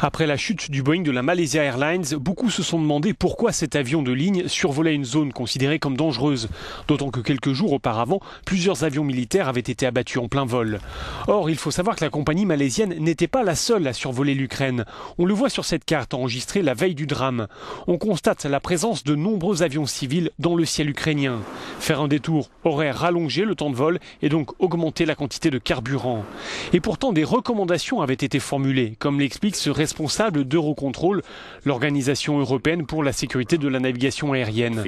Après la chute du Boeing de la Malaysia Airlines, beaucoup se sont demandé pourquoi cet avion de ligne survolait une zone considérée comme dangereuse. D'autant que quelques jours auparavant, plusieurs avions militaires avaient été abattus en plein vol. Or, il faut savoir que la compagnie malaisienne n'était pas la seule à survoler l'Ukraine. On le voit sur cette carte enregistrée la veille du drame. On constate la présence de nombreux avions civils dans le ciel ukrainien. Faire un détour aurait rallongé le temps de vol et donc augmenté la quantité de carburant. Et pourtant, des recommandations avaient été formulées, comme l'explique ce responsable d'Eurocontrol, l'organisation européenne pour la sécurité de la navigation aérienne.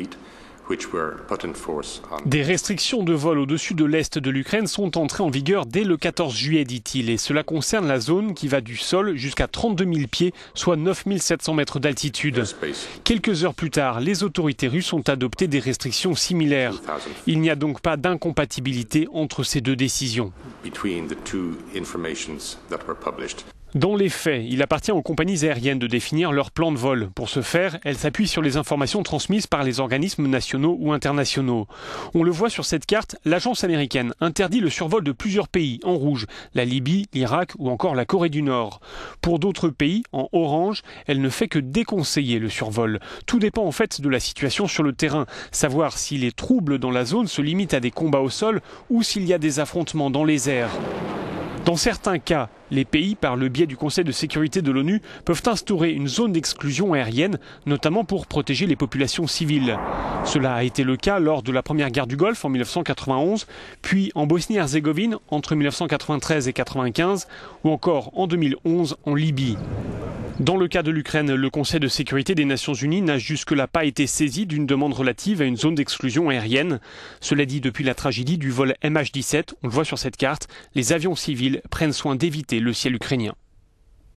Des restrictions de vol au-dessus de l'est de l'Ukraine sont entrées en vigueur dès le 14 juillet, dit-il, et cela concerne la zone qui va du sol jusqu'à 32 000 pieds, soit 9 700 mètres d'altitude. Quelques heures plus tard, les autorités russes ont adopté des restrictions similaires. Il n'y a donc pas d'incompatibilité entre ces deux décisions. Dans les faits, il appartient aux compagnies aériennes de définir leur plan de vol. Pour ce faire, elles s'appuient sur les informations transmises par les organismes nationaux ou internationaux. On le voit sur cette carte, l'agence américaine interdit le survol de plusieurs pays en rouge, la Libye, l'Irak ou encore la Corée du Nord. Pour d'autres pays, en orange, elle ne fait que déconseiller le survol. Tout dépend en fait de la situation sur le terrain, savoir si les troubles dans la zone se limitent à des combats au sol ou s'il y a des affrontements dans les airs. Dans certains cas, les pays, par le biais du Conseil de sécurité de l'ONU, peuvent instaurer une zone d'exclusion aérienne, notamment pour protéger les populations civiles. Cela a été le cas lors de la première guerre du Golfe en 1991, puis en Bosnie-Herzégovine entre 1993 et 1995, ou encore en 2011 en Libye. Dans le cas de l'Ukraine, le Conseil de sécurité des Nations Unies n'a jusque-là pas été saisi d'une demande relative à une zone d'exclusion aérienne. Cela dit, depuis la tragédie du vol MH17, on le voit sur cette carte, les avions civils prennent soin d'éviter le ciel ukrainien.